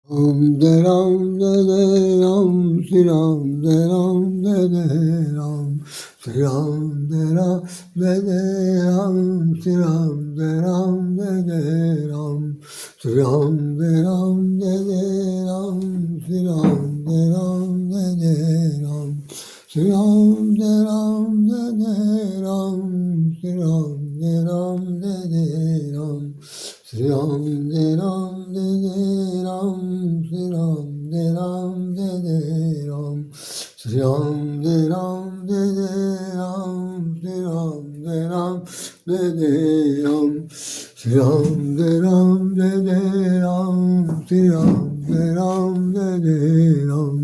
Om Jai Ram Jai Jai Ram Shri Ram Jai Ram Jai Jai Ram Shri Ram Jai Ram Jai Jai Ram Shri Ram Jai Ram Jai Jai Ram Shri Ram Jai Ram Jai Jai Ram Shri Ram Jai Ram Jai Jai Ram Shri Ram Jai Ram Jai Jai Ram Shri Ram Jai Ram Jai Jai Ram Shri Ram Jai Ram Jai Jai Ram Shri Ram Jai Ram Jai Jai Ram Shri Ram Jai Ram Jai Jai Ram Shri Ram Jai Ram Jai Jai Ram Shri Ram Jai Ram Jai Jai Ram Shri Ram Jai Ram Jai Jai Ram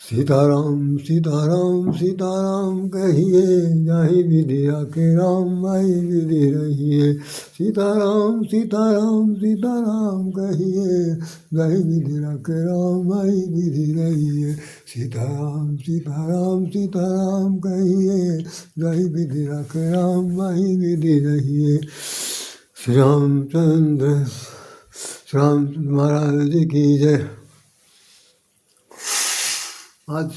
Sitaram Sitaram Sitaram कहिए जाहि विधि आके राम आई विधि रहिए सीताराम सीताराम सीताराम कहिए जाहि विधि आके राम आई विधि रहिए सीताराम सीताराम सीताराम कहिए जाहि विधि आके राम आई विधि रहिए श्री रामचंद्र श्री राम महाराज की जय। आज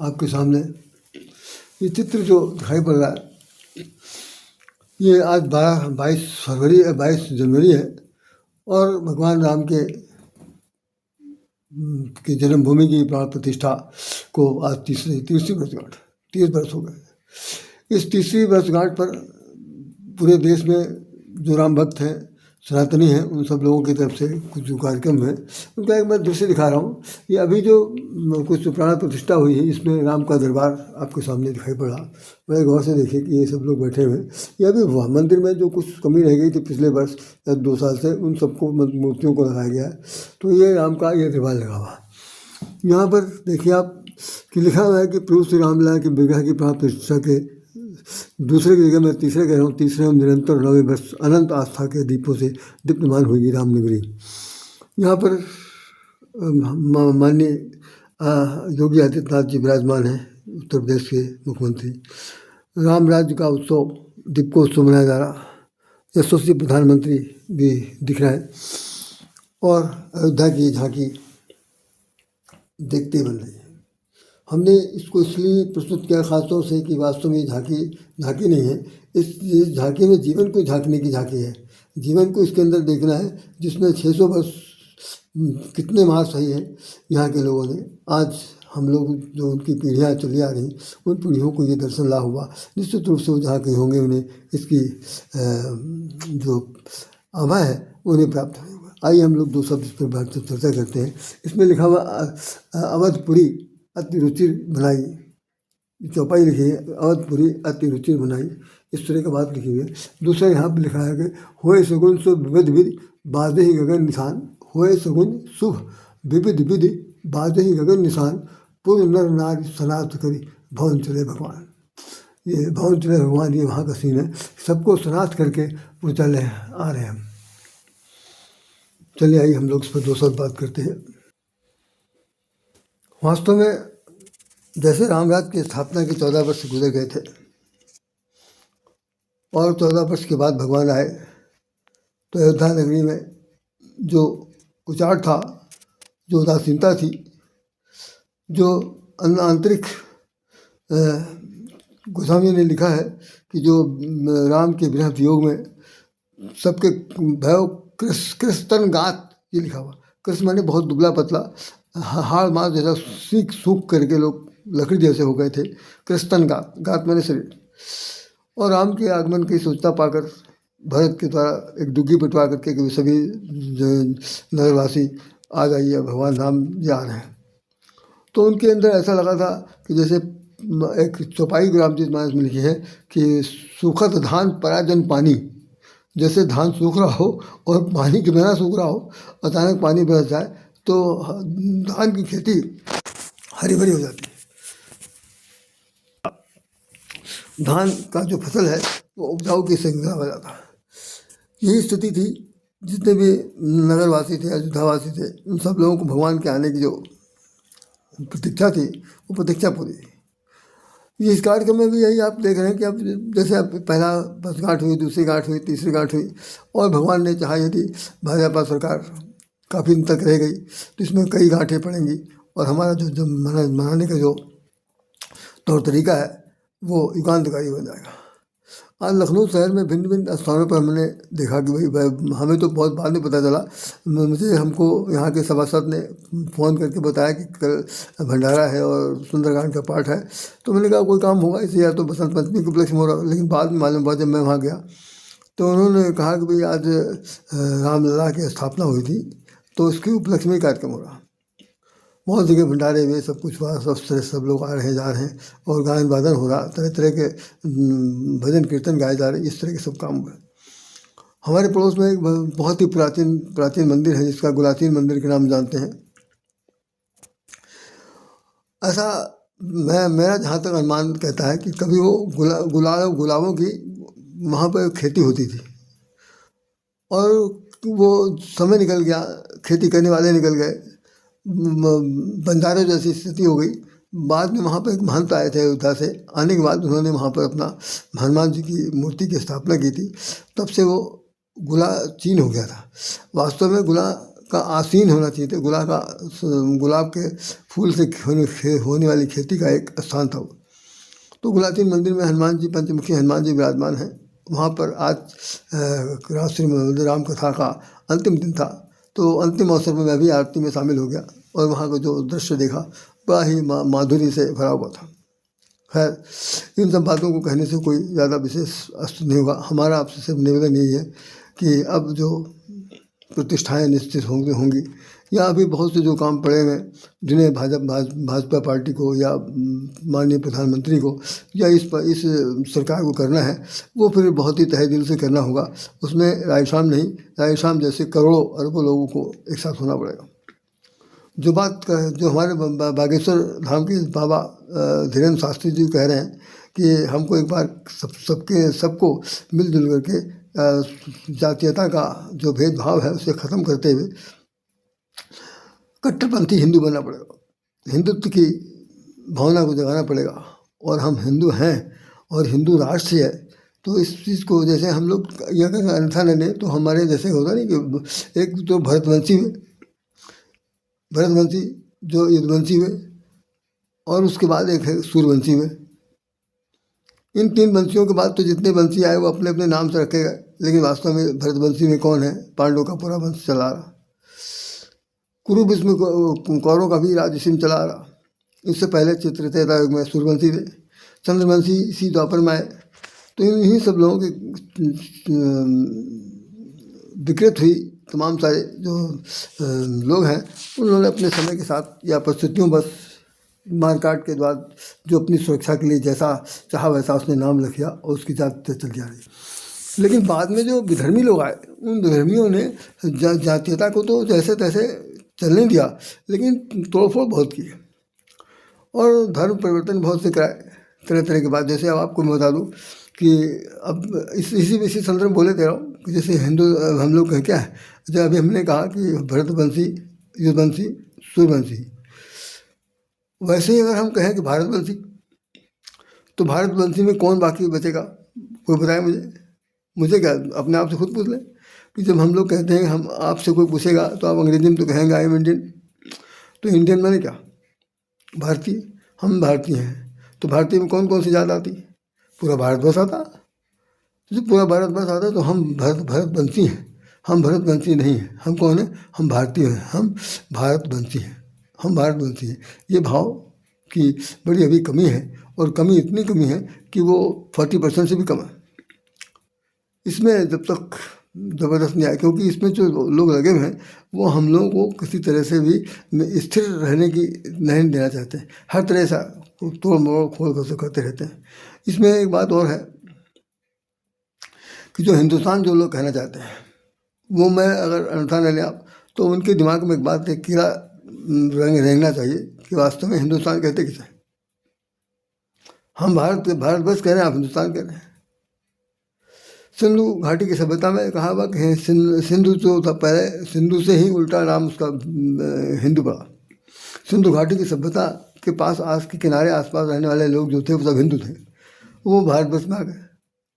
आपके सामने ये चित्र जो दिखाई पड़ रहा है, ये आज 22 जनवरी है और भगवान राम के जन्मभूमि की प्राण प्रतिष्ठा को आज तीसरी वर्षगांठ 30 वर्ष हो गए। इस तीसरी वर्षगांठ पर पूरे देश में जो राम भक्त हैं, सनातनी हैं, उन सब लोगों की तरफ से कुछ जो कार्यक्रम है उनका एक मैं दृश्य दिखा रहा हूँ। ये अभी जो कुछ प्राण प्रतिष्ठा हुई है, इसमें राम का दरबार आपके सामने दिखाई पड़ा। बड़े गौर से देखिए कि ये सब लोग बैठे हुए हैं। ये अभी मंदिर में जो कुछ कमी रह गई थी पिछले वर्ष या 2 साल से, उन सबको मूर्तियों को लगाया गया है। तो ये राम का ये दरबार लगा हुआ। यहाँ पर देखिए आप कि लिखा हुआ है कि प्रभु श्री रामलला के विग्रह की प्राण प्रतिष्ठा के दूसरे की जगह मैं तीसरे कह रहा हूँ, तीसरे में निरंतर 9वें वर्ष अनंत आस्था के दीपों से दीप्यमान हुई रामनगरी। यहाँ पर माननीय योगी आदित्यनाथ जी विराजमान हैं, उत्तर प्रदेश के मुख्यमंत्री। राम राज्य का उत्सव दीपोत्सव मनाया जा रहा। यशस्वी प्रधानमंत्री भी दिख रहे हैं और अयोध्या की झांकी देखते बन रही है। हमने इसको इसलिए प्रस्तुत किया खासतौर से कि वास्तव में झांकी नहीं है, इस झांकी में जीवन को झांकने की झांकी है। जीवन को इसके अंदर देखना है जिसमें 600 वर्ष कितने माह सही है यहाँ के लोगों ने। आज हम लोग जो उनकी पीढ़ियाँ चली आ रही, उन पीढ़ियों को ये दर्शन लाभ हुआ। निश्चित रूप से वो जहाँ कहीं होंगे उन्हें इसकी जो आभा है उन्हें प्राप्त होगा। आइए हम लोग 2 शब्द इस पर बात चर्चा करते हैं। इसमें लिखा हुआ अवधपुरी अति रुचिर बनाई, चौपाई लिखी है, अवधपुरी अति रुचिर बनाई, इस तरह का बात लिखी हुई है। दूसरा यहाँ पर लिखा है कि होए सगुन शुभ विविध विधि बाजे ही गगन निशान, होए सगुन शुभ विविध विधि बाजे ही गगन निशान, पूर्ण नर नारी सनाथ करी भवन चले भगवान। ये भवन चले भगवान, ये वहाँ का सीन है। सबको सनाथ करके वो चले आ रहे हैं। चलिए आइए हम लोग इस पर 2 शब्द बात करते हैं। वास्तव में जैसे रामराज की स्थापना के 14 वर्ष गुजर गए थे और 14 वर्ष के बाद भगवान आए, तो अयोध्या नगरी में जो उचाट था, जो उदासीनता थी, जो आंतरिक गोस्वामी ने लिखा है कि जो राम के विरह वियोग में सबके भय कृष्ण गात, ये लिखा हुआ। कृष्ण माने बहुत दुबला पतला, हाड़ मास जैसा सूख करके लोग लकड़ी जैसे हो गए थे। कृष्ण गात माने शरीर। और राम के आगमन की सूचना पाकर भरत के द्वारा एक दुग्गी बंटवा करके कि सभी नगरवासी आ जाइए, भगवान राम जा रहे हैं। तो उनके अंदर ऐसा लगा था कि जैसे एक चौपाई रामचरित मानस में लिखी है कि सूखत धान पराजन पानी, जैसे धान सूख रहा हो और पानी के बिना सूख रहा हो, अचानक पानी बरस जाए तो धान की खेती हरी भरी हो जाती है। धान का जो फसल है वो उपजाऊ की संख्या हो जाता है। यही स्थिति थी। जितने भी नगरवासी थे, अयोध्यावासी थे, उन सब लोगों को भगवान के आने की जो प्रतीक्षा थी वो प्रतीक्षा पूरी। इस कार्यक्रम में भी यही आप देख रहे हैं कि अब जैसे अब पहला वर्षगांठ हुई, दूसरी गांठ हुई, तीसरी गांठ हुई, और भगवान ने चाहा यदि भाजपा सरकार काफ़ी दिन तक रह गई तो इसमें कई गांठें पड़ेंगी और हमारा जो मनाने का जो तौर तरीका है वो युगांतकारी बन जाएगा। आज लखनऊ शहर में भिन्न भिन्न स्थानों पर हमने देखा कि भाई हमें तो बहुत बाद में पता चला, मुझे हमको यहाँ के सभासद ने फ़ोन करके बताया कि कल भंडारा है और सुंदरकांड का पाठ है। तो मैंने कहा कोई काम होगा इसे, या तो बसंत पंचमी के उपलक्ष्य में हो रहा, लेकिन बाद में मालूम हुआ जब मैं वहाँ गया तो उन्होंने कहा कि भाई आज रामलला की स्थापना हुई थी तो उसके उपलक्ष्य में कार्यक्रम हो रहा। बहुत जगह भंडारे हुए, सब कुछ हुआ, सब लोग आ रहे जा रहे हैं और गायन वादन हो रहा, तरह तरह के भजन कीर्तन गाए जा रहे हैं, इस तरह के सब काम हुए। हमारे पड़ोस में एक बहुत ही प्राचीन मंदिर है जिसका गुलाचीन मंदिर के नाम जानते हैं। ऐसा मेरा जहाँ तक अनुमान कहता है कि कभी वो गुलाबों की वहाँ पर खेती होती थी और वो समय निकल गया, खेती करने वाले निकल गए, बंजारे जैसी स्थिति हो गई। बाद में वहाँ पर एक महंत आए थे अयोध्या से, आने के बाद उन्होंने वहाँ पर अपना हनुमान जी की मूर्ति की स्थापना की थी। तब से वो गुलाचीन हो गया था। वास्तव में गुला का आसीन होना चाहिए था, गुलाब के फूल से होने वाली खेती का एक स्थान था वो। तो गुलाचीन मंदिर में हनुमान जी, पंचमुखी हनुमान जी विराजमान हैं। वहाँ पर आज श्री राम कथा का अंतिम दिन था तो अंतिम अवसर में मैं भी आरती में शामिल हो गया और वहाँ का जो दृश्य देखा बड़ा ही माधुरी से भरा हुआ था। खैर इन सब बातों को कहने से कोई ज़्यादा विशेष अर्थ नहीं होगा। हमारा आपसे सिर्फ निवेदन यही है कि अब जो प्रतिष्ठाएं निश्चित होंगी या अभी बहुत से जो काम पड़े हैं जिन्हें भाजपा पार्टी को या माननीय प्रधानमंत्री को या इस सरकार को करना है, वो फिर बहुत ही तहे दिल से करना होगा। उसमें रायशाम नहीं, रायशाम जैसे करोड़ों अरबों लोगों को एक साथ होना पड़ेगा। जो हमारे बागेश्वर धाम के बाबा धीरेन्द्र शास्त्री जी कह रहे हैं कि हमको एक बार सबको मिलजुल करके जातीयता का जो भेदभाव है उसे ख़त्म करते हुए कट्टरपंथी हिंदू बनना पड़ेगा, हिंदुत्व की भावना को जगाना पड़ेगा। और हम हिंदू हैं और हिंदू राष्ट्र है तो इस चीज़ को जैसे हम लोग यह अगर अन्यथा न लें तो हमारे जैसे होता नहीं कि एक तो भरतवंशी जो युद्धवंशी हुए और उसके बाद एक है सूर्यवंशी हुए। इन 3 वंशियों के बाद तो जितने वंशी आए वो अपने अपने नाम से रखे गए, लेकिन वास्तव में भरतवंशी में कौन है? पांडवों का पूरा वंश चला रहा। कुरु विश्व में कौरवों का भी राज्य सिंह चला रहा। इससे पहले त्रेता युग में सूर्यवंशी थे, चंद्रवंशी इसी द्वापर में आए। तो इन्हीं सब लोगों की विकृत हुई तमाम सारे जो लोग हैं उन्होंने अपने समय के साथ या परिस्थितियों बस मारकाट के बाद जो अपनी सुरक्षा के लिए जैसा चाहा वैसा उसने नाम लिखा और उसकी जात चल जा रही। लेकिन बाद में जो विधर्मी लोग आए उन विधर्मियों ने जातीयता को तो जैसे तैसे चलने दिया, लेकिन तोड़फोड़ बहुत की और धर्म परिवर्तन बहुत से कराए तरह तरह के बाद। जैसे अब आपको मैं बता दूँ कि अब इसी संदर्भ में बोले दे रहा हूँ कि जैसे हिंदू हम लोग क्या है, जैसे अभी हमने कहा कि भरतवंशी, युद्धवंशी, सूर्यवंशी, वैसे ही अगर हम कहें कि भारतवंशी तो भारतवंशी में कौन बाकी बचेगा? कोई बताए मुझे क्या? अपने आप से खुद पूछ लें कि जब हम लोग कहते हैं हम आपसे कोई पूछेगा तो आप अंग्रेजी में तो कहेंगे आई एम इंडियन। तो इंडियन माने क्या? भारतीय। हम भारतीय हैं तो भारतीय में कौन कौन सी जात आती? पूरा भारतवर्ष आता। तो जब पूरा भारतवर्ष आता तो हम भारतवंशी हैं। हम भरतवंशी नहीं हैं। हम कौन हैं? हम भारतीय हैं, हम भारतवंशी हैं, हम भारतवंशी हैं। ये भाव की बड़ी अभी कमी है और कमी इतनी कमी है कि वो 40% से भी कम है। इसमें जब तक ज़बरदस्त नहीं आया, क्योंकि इसमें जो लोग लगे हुए हैं वो हम लोगों को किसी तरह से भी स्थिर रहने की नहीं देना चाहते हैं। हर तरह से तोड़ मोड़ खोल कर करते रहते हैं। इसमें एक बात और है कि जो हिंदुस्तान जो लोग कहना चाहते हैं वो मैं अगर अन्यथा न लें आप तो उनके दिमाग में एक बात एक कीड़ा रेंगना चाहिए कि वास्तव में हिंदुस्तान कहते किसे? हम भारतवर्ष कह रहे हैं, आप हिंदुस्तान कह रहे हैं। सिंधु घाटी की सभ्यता में कहा हुआ कि सिंधु जो था पहले, सिंधु से ही उल्टा नाम उसका हिंदू पड़ा। सिंधु घाटी की सभ्यता के पास के किनारे आसपास रहने वाले लोग जो थे वो सब हिंदू थे, वो भारतवर्ष में आ गए।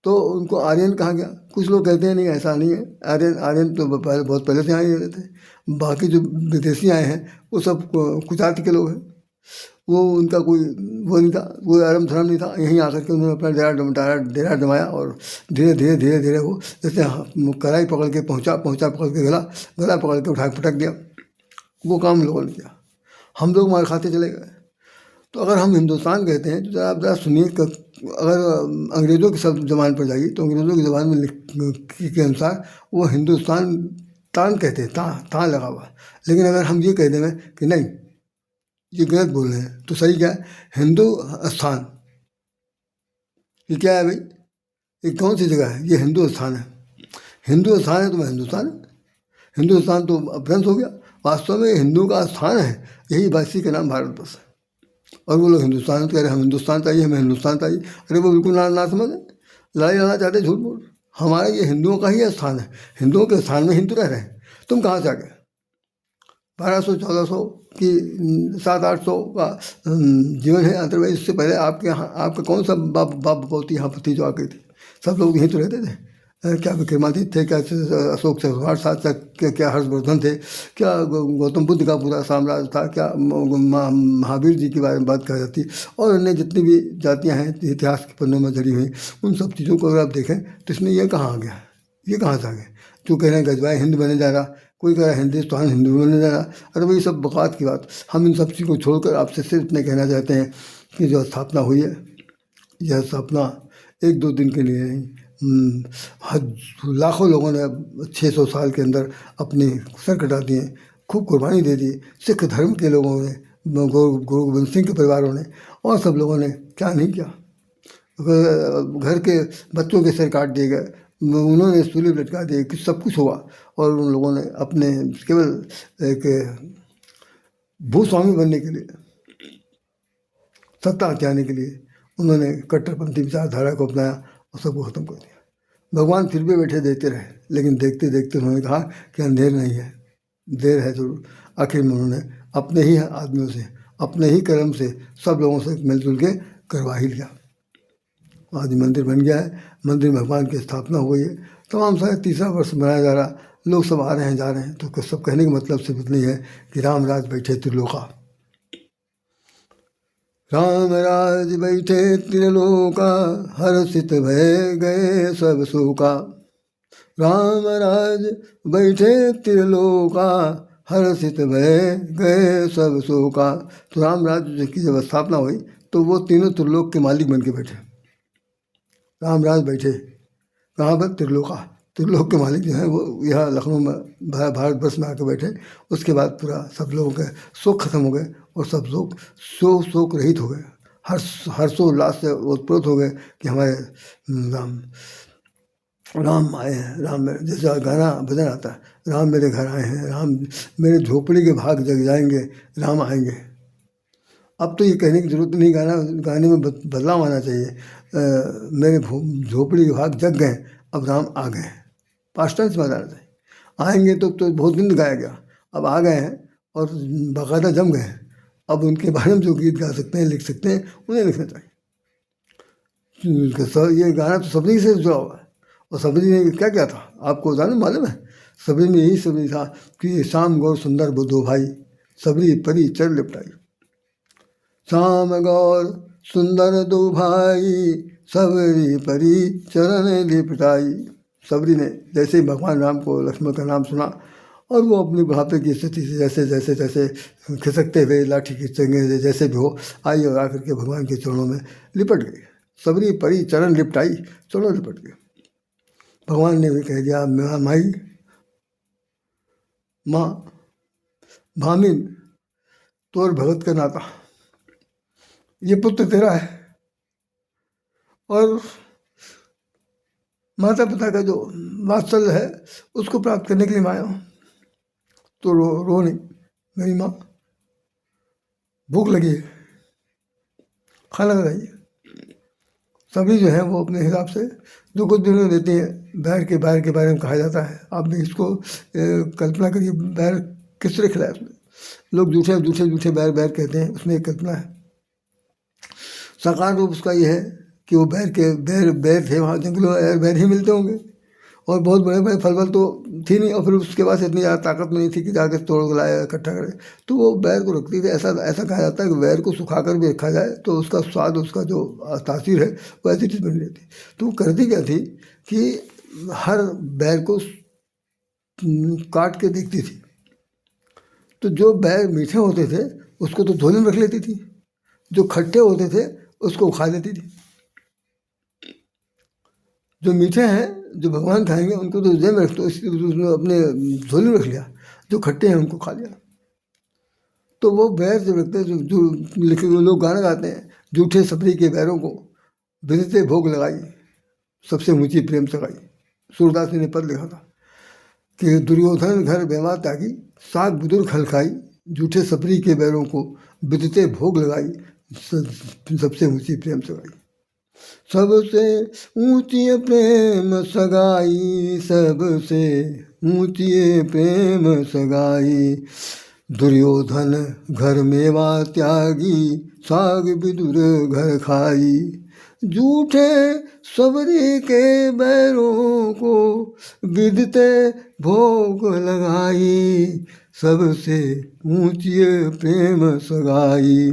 तो उनको आर्यन कहा गया। कुछ लोग कहते हैं नहीं ऐसा नहीं है, आर्यन आर्यन तो पहले बहुत पहले से यहाँ ही रहते थे। बाकी जो विदेशी आए हैं वो सब कुछ जाति के लोग हैं, वो उनका कोई वो नहीं था, कोई आरम धर्म नहीं था। यहीं आकर के उन्होंने अपना डेरा जमाया और धीरे धीरे धीरे धीरे वो जैसे कलाई पकड़ के पहुँचा पकड़ के गला गला पकड़ के उठा के पटक दिया, वो काम लोगों ने किया। हम लोग मार खाते चले गए। तो अगर हम हिंदुस्तान कहते हैं तो आप ज़रा सुनिए, अगर अंग्रेज़ों के शब्द ज़बान पर जाइए तो अंग्रेज़ों की ज़बान में के अनुसार वो हिंदुस्तान तान कहते हैं, तान लगा हुआ। लेकिन अगर हम ये कह दें कि नहीं ये गलत बोल रहे हैं, तो सही क्या है? हिंदू स्थान। ये क्या है भाई? ये कौन सी जगह है? ये हिंदू स्थान है। हिंदू स्थान है तो मैं हिंदुस्तान है। हिंदुस्तान तो अपभ्रंश हो गया। वास्तव में हिंदू का स्थान है, यही वासी का नाम भारतवर्ष है। और वो लोग हिंदुस्तान कह रहे हम हिंदुस्तान चाहिए, हमें हिंदुस्तान चाहिए। अरे वो बिल्कुल ना समझ, लड़ाई लड़ना चाहते झूठ बोल। हमारा ये हिंदुओं का ही स्थान है, हिंदुओं के स्थान में हिंदू रह रहे हैं। तुम कहाँ से आ गए? 1200-1400 की 700-800 का जीवन है। अदरवाइज इससे पहले आपके यहाँ आपका कौन सा बाप बपौती यहाँ पर थी जो आ गई थी? सब लोग यहीं तो रहते थे। क्या विक्रमादित्य थे, क्या अशोक चक्रवात था, क्या हर्षवर्धन थे, क्या गौतम बुद्ध का पूरा साम्राज्य था, क्या महावीर जी के बारे में बात कही जाती, और अन्य जितनी भी जातियाँ हैं इतिहास के पन्नों में जड़ी हुई, उन सब चीज़ों को अगर आप देखें तो इसमें ये कहाँ आ गया? ये कहाँ से आ गए? जो कह रहे हैं गजवाए हिंद बने जा रहा, कोई कह रहा है हिंदुस्तान हिंदू बनने जा रहा। अरे भाई सब बकवास की बात। हम इन सब चीज़ को छोड़कर आपसे सिर्फ इतने कहना चाहते हैं कि जो स्थापना हुई है, यह स्थापना 1-2 दिन के लिए नहीं, लाखों लोगों ने 600 साल के अंदर अपने सर कटा दिए, खूब कुर्बानी दे दी। सिख धर्म के लोगों ने, गुरु गोविंद सिंह के परिवारों ने, और सब लोगों ने क्या नहीं किया। घर के बच्चों के सिर काट दिए गए, उन्होंने सूली लटका दिए, कि सब कुछ हुआ। और उन लोगों ने अपने केवल एक भूस्वामी बनने के लिए, सत्ता हथियाने के लिए उन्होंने कट्टरपंथी विचारधारा को अपनाया और सबको ख़त्म कर दिया। भगवान फिर भी बैठे देखते रहे, लेकिन देखते देखते उन्होंने कहा कि अंधेर नहीं है, देर है जरूर। आखिर में उन्होंने अपने ही आदमियों से, अपने ही कर्म से, सब लोगों से मिलजुल के करवा ही लिया। आज मंदिर बन गया है, मंदिर में भगवान की स्थापना हुई है। तमाम सारे 3रा वर्ष मनाया जा रहा, लोग सब आ रहे हैं जा रहे हैं। तो सब कहने का मतलब सिर्फ इतना ही है कि राम राज बैठे त्रिलोका, राम राज बैठे त्रिलोका, हर्षित भय गए सब शोका। राम राज बैठे त्रिलोका, हर्षित भय गए सब शोका। तो राम राज की जब स्थापना हुई तो वो तीनों त्रिलोक के मालिक बन के बैठे। राम राज बैठे कहाँ पर? त्रिलोका। त्रिलोक के मालिक जो है वो यहाँ लखनऊ में भारतवर्ष में आके बैठे। उसके बाद पूरा सब लोगों के शोक खत्म हो गए और सब लोग शोक रहित हो गए, हर्षोल्लास से ओतप्रोत हो गए कि हमारे राम आए हैं। राम मेरे, जैसा गाना भजन आता है, राम मेरे घर आए हैं, राम मेरे झोपड़ी के भाग जग जाएंगे, राम आएंगे। अब तो ये कहने की जरूरत नहीं, गाने में बदलाव आना चाहिए। मेरे झोपड़ी के भाग जग गए, अब राम आ गए। पास्ट टेंस में आना चाहिए। आएंगे तो बहुत दिन गाया गया, अब आ गए हैं और बाकायदा जम गए हैं। अब उनके बारे में जो गीत गा सकते हैं, लिख सकते हैं, उन्हें लिखना चाहिए। ये गाना तो सबरी से जुड़ा हुआ है। और सबरी ने क्या किया था आपको जाने मालूम है? सबरी में यही सबरी था कि शाम गौर सुंदर दो भाई, सबरी परी चर लिपटाई। श्याम गौर सुंदर दो भाई, सबरी परी चरण लिपटाई। सबरी ने जैसे ही भगवान राम को लक्ष्मण का नाम सुना और वो अपनी बुढ़ापे की स्थिति से जैसे खिसकते हुए लाठी खींचेंगे जैसे भी हो आई और आकर के भगवान के चरणों में लिपट गई। सबरी परी चरण लिपटाई, चरणों लिपट गए। भगवान ने भी कह दिया, माई माँ भामिन तोर भगत का नाता, ये पुत्र तेरा है और माता पिता का जो वात्सल्य है उसको प्राप्त करने के लिए मैं आया हूँ। तो रो नहीं मेरी माँ, भूख लगी है, खाना लगाइए। सभी जो है वो अपने हिसाब से जो कुछ दिनों देती हैं। बैर के बारे में कहा जाता है, आप भी इसको कल्पना करिए, बैर किस तरह खिलाए उसमें। लोग झूठे बैर कहते हैं, उसमें एक कल्पना है। साकार रूप उसका ये है कि वो बैर बैर थे वहाँ जंगलों में, बैर ही मिलते होंगे और बहुत बड़े बड़े फल तो थी नहीं, और फिर उसके पास इतनी ज़्यादा ताकत नहीं थी कि जाके तोड़ के लाए इकट्ठा करे, तो वो बैर को रखती थी। ऐसा ऐसा कहा जाता है कि बैर को सुखा कर भी रखा जाए तो उसका स्वाद, उसका जो तासीर है वो ऐसी चीज़ बनी रहती। तो वो करती क्या थी कि हर बैर को काट के देखती थी, तो जो बैर मीठे होते थे उसको तो झोले में रख लेती थी, जो खट्टे होते थे उसको खा लेती थी। जो मीठे हैं जो भगवान खाएंगे उनको तो जेब में रख दो, इसलिए उसने अपने झोले में रख लिया, जो खट्टे हैं उनको खा लिया। तो वो बैर जो रखते हैं, जो लिखे हुए लोग गाना गाते हैं, जूठे सबरी के बैरों को बिदते भोग लगाई, सबसे ऊंची प्रेम सगाई। सूरदास ने पद लिखा था कि दुर्योधन घर बेमा त्यागी, साग बुजुर्ग हलखाई, जूठे सबरी के बैरों को बिदते भोग लगाई, सबसे ऊंची प्रेम सगाई। सबसे ऊंची प्रेम सगाई, सबसे ऊंची प्रेम सगाई, दुर्योधन घर मेवा त्यागी, साग विदुर घर खाई, जूठे सबरी के बैरों को विदते भोग लगाई, सबसे ऊंची प्रेम सगाई।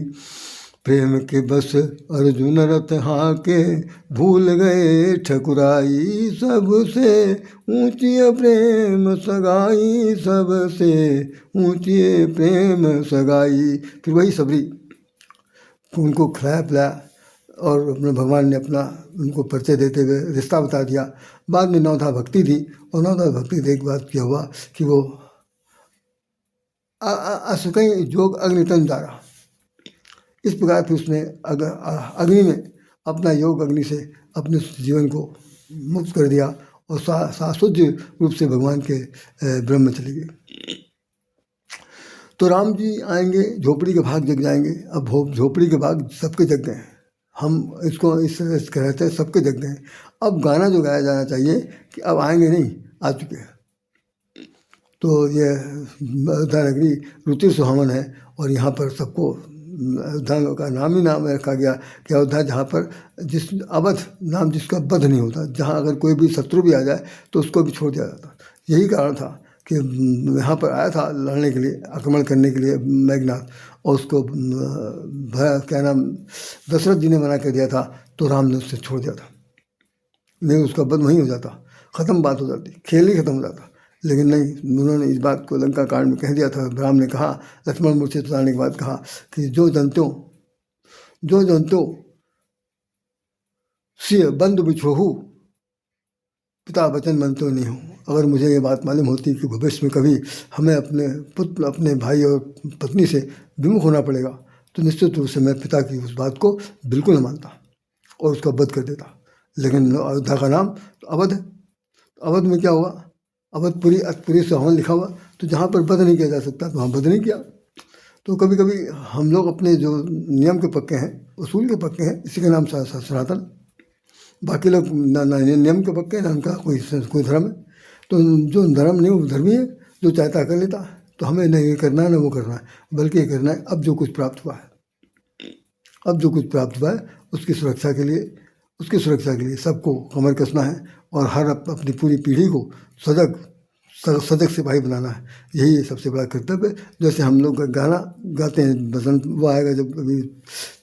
प्रेम के बस अर्जुन रथ हाके, भूल गए ठकुराई, सबसे ऊंची प्रेम सगाई, सबसे ऊंची प्रेम सगाई। फिर वही सबरी उनको खिलाया पिलाया और अपने भगवान ने अपना उनको परिचय देते हुए रिश्ता बता दिया। बाद में नौधा भक्ति थी, और नौधा भक्ति के एक बात क्या हुआ कि वो असुकई जोग अग्नितन दारा, इस प्रकार फिर उसने अग्नि में अपना योग अग्नि से अपने जीवन को मुक्त कर दिया और शाश्वत रूप से भगवान के ब्रह्म में चली गई। तो राम जी आएंगे, झोपड़ी के भाग जग जाएंगे। अब झोपड़ी के भाग सबके जग गए हैं, हम इसको इस तरह से कहते हैं सबके जग गए हैं। अब गाना जो गाया जाना चाहिए कि अब आएंगे नहीं, आ चुके हैं। तो ये अयोध्या नगरी रुचि सुहावन है, और यहाँ पर सबको अयोध्या का नाम ही नाम रखा गया कि अयोध्या, जहाँ पर जिस अवध नाम जिसका वध नहीं होता, जहाँ अगर कोई भी शत्रु भी आ जाए तो उसको भी छोड़ दिया जाता। यही कारण था कि यहाँ पर आया था लड़ने के लिए, आक्रमण करने के लिए मेघनाथ, और उसको क्या नाम दशरथ जी ने मना कर दिया था, तो राम ने उससे छोड़ दिया था, नहीं उसका वध वहीं हो जाता, ख़त्म बात हो जाती, खेल ही ख़त्म हो जाता। लेकिन नहीं, उन्होंने इस बात को लंका कांड में कह दिया था। राम ने कहा, लक्ष्मण मूर्छित उतारने के बाद कहा कि जो जनतो सिय बंधु बिछोहू, पिता वचन मनतो नहीं हूँ। अगर मुझे ये बात मालूम होती कि भविष्य में कभी हमें अपने पुत्र, अपने भाई और पत्नी से विमुख होना पड़ेगा, तो निश्चित रूप से मैं पिता की उस बात को बिल्कुल न मानता और उसका वध कर देता। लेकिन अयोध्या का नाम तो अवध है, अवध में क्या हुआ, अवधपुरी अतपुरी सुहावन लिखा हुआ, तो जहाँ पर वध नहीं किया जा सकता तो वहाँ वध नहीं किया। तो कभी कभी हम लोग अपने जो नियम के पक्के हैं, उसूल के पक्के हैं, इसी का नाम सनातन। बाकी लोग ना नियम के पक्के हैं, ना उनका कोई धर्म है। तो जो धर्म नहीं वो धर्मी है, जो चाहता कर लेता। तो हमें नहीं ये करना है ना वो करना है, बल्कि ये करना है अब जो कुछ प्राप्त हुआ है, अब जो कुछ प्राप्त हुआ है उसकी सुरक्षा के लिए सबको कमर कसना है, और हर अपनी पूरी पीढ़ी को सजग सिपाही बनाना है। यही सबसे बड़ा कर्तव्य है। जैसे हम लोग गाना गाते हैं, बसंत वो आएगा जब अभी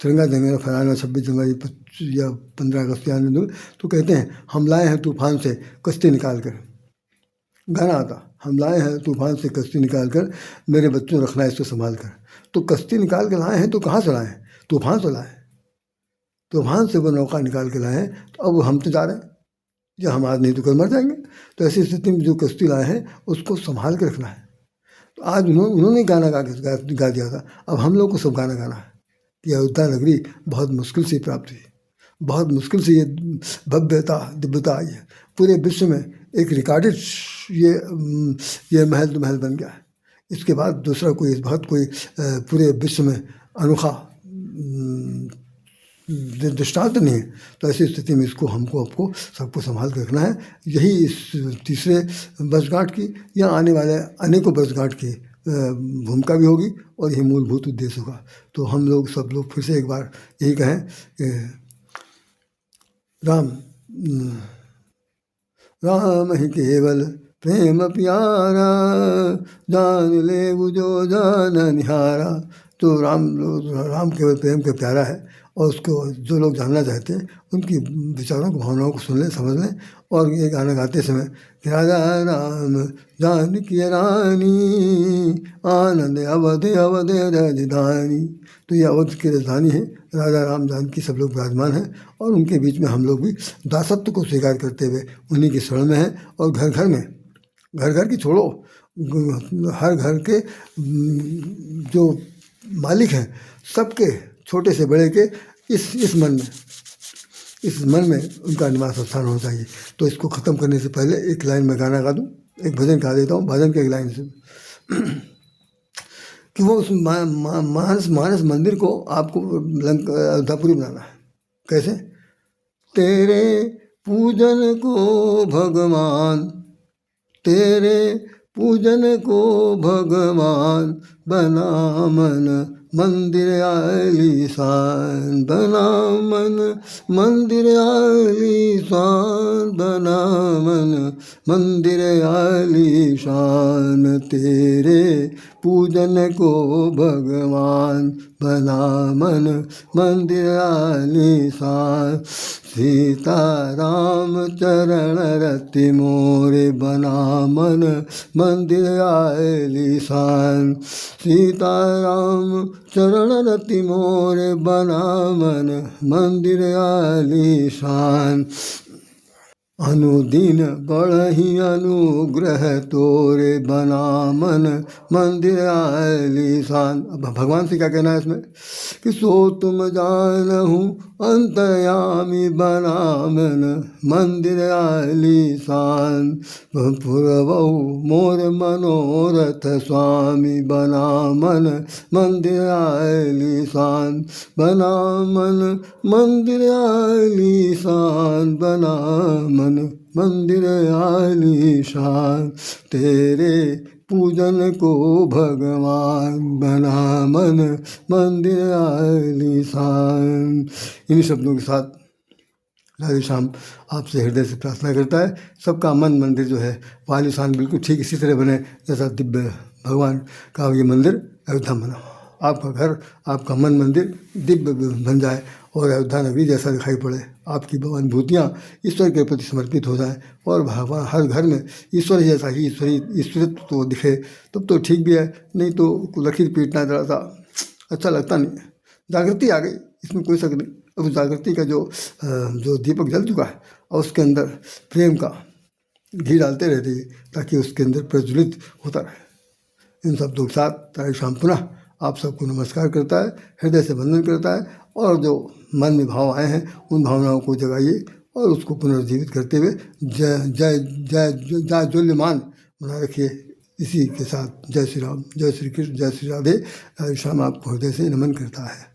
तिरंगा झंडा फहराना 26 जनवरी या 15 अगस्त या तो कहते हैं, हम लाए हैं तूफान से कश्ती निकाल कर, गाना आता, हम लाए हैं तूफान से कश्ती निकाल कर, मेरे बच्चों रखना इसको संभाल कर। तो कश्ती निकाल कर लाए हैं तो कहाँ से लाए हैं, तूफान से लाए हैं, तूफान से वो नौका निकाल के लाए हैं। तो अब हम तो जा रहे हैं, या हम आज नहीं तो कल मर जाएंगे। तो ऐसी स्थिति में जो कश्ती लाए हैं उसको संभाल के रखना है। तो आज उन्होंने गाना गा दिया था, अब हम लोग को सब गाना गाना है कि अयोध्या नगरी बहुत मुश्किल से प्राप्त हुई, बहुत मुश्किल से ये भव्यता दिव्यता आई है। पूरे विश्व में एक रिकॉर्डेड ये महल तो महल बन गया है। इसके बाद दूसरा कोई इस बात कोई पूरे विश्व में अनोखा दृष्टांत नहीं है। तो ऐसी स्थिति में इसको आपको सबको संभाल के रखना है। यही इस तीसरे वर्षगांठ की या आने वाले अनेकों वर्षगांठ की भूमिका भी होगी, और यही मूलभूत उद्देश्य होगा। तो हम लोग सब लोग फिर से एक बार यही कहें कि राम राम ही केवल प्रेम प्यारा, जान ले जो जान निहारा। तो राम केवल प्रेम का प्यारा है, और उसको जो लोग जानना चाहते हैं उनकी विचारों को, भावनाओं को सुन लें, समझ लें। और ये गाना गाते समय कि राजा राम जानकी रानी, आनंद अवध अवध राजधानी। तो ये अवध की राजधानी है, राजा राम जानकी सब लोग विराजमान हैं, और उनके बीच में हम लोग भी दासत्व को स्वीकार करते हुए उन्हीं की शरण में हैं। और घर घर में, घर घर की छोड़ो, हर घर के जो मालिक हैं सबके, छोटे से बड़े के, इस मन में उनका निवास स्थान होना चाहिए। तो इसको ख़त्म करने से पहले एक लाइन में गाना गा दूँ, एक भजन गा देता हूँ, भजन के एक लाइन से कि वो उस मानस मंदिर को आपको अयोध्यापुरी बनाना है। कैसे? तेरे पूजन को भगवान, तेरे पूजन को भगवान, बना मन मंदिर आलीशान, बना मन मंदिर आलीशान, बना मन मंदिर आलीशान। तेरे पूजन को भगवान, बना मन मंदिर आलीशान। सीता राम चरण रति मोरे, बना मन मंदिर आलीशान। सीता राम चरण रति मोरे, बना मन मंदिर आलीशान। अनुदिन बढ़ही अनुग्रह तोरे, बना मन मंदिर आलीशान। अब भगवान से क्या कहना है इसमें कि सो तुम जानहु अंतर्यामी, बना मन मंदिर आलीशान। पुरवहु मोर मनोरथ स्वामी, बना मन मंदिर आलीशान, बना मन मंदिर आलीशान, बना मन मंदिर आलीशान। तेरे पूजन को भगवान, बना मन मंदिर आलीशान। इन्हीं शब्दों के साथ राधे श्याम आपसे हृदय से प्रार्थना करता है, सबका मन मंदिर जो है वो आलीशान बिल्कुल ठीक इसी तरह बने जैसा दिव्य भगवान का ये मंदिर अयोध्या में बना। आपका घर, आपका मन मंदिर दिव्य बन जाए, और अयोध्या नगरी जैसा दिखाई पड़े। आपकी अनुभूतियाँ ईश्वर के प्रति समर्पित हो जाएं, और भगवान हर घर में ईश्वर जैसा ही ईश्वरित्व तो दिखे, तब तो ठीक भी है, नहीं तो लकीर पीटना जरा सा अच्छा लगता नहीं है। जागृति आ गई, इसमें कोई शक नहीं। अब उस जागृति का जो दीपक जल चुका है, और उसके अंदर प्रेम का घी डालते रहते हैं ताकि उसके अंदर प्रज्वलित होता रहे। इन शब्दों के साथ राधे श्याम पुनः आप सबको नमस्कार करता है, हृदय से वंदन करता है, और जो मन में भाव आए हैं उन भावनाओं को जगाइए और उसको पुनर्जीवित करते हुए जय जय जय जय ज्वल्यमान बना रखिए। इसी के साथ जय श्री राम, जय श्री कृष्ण, जय श्री राधे। राधे श्याम आपको हृदय से नमन करता है।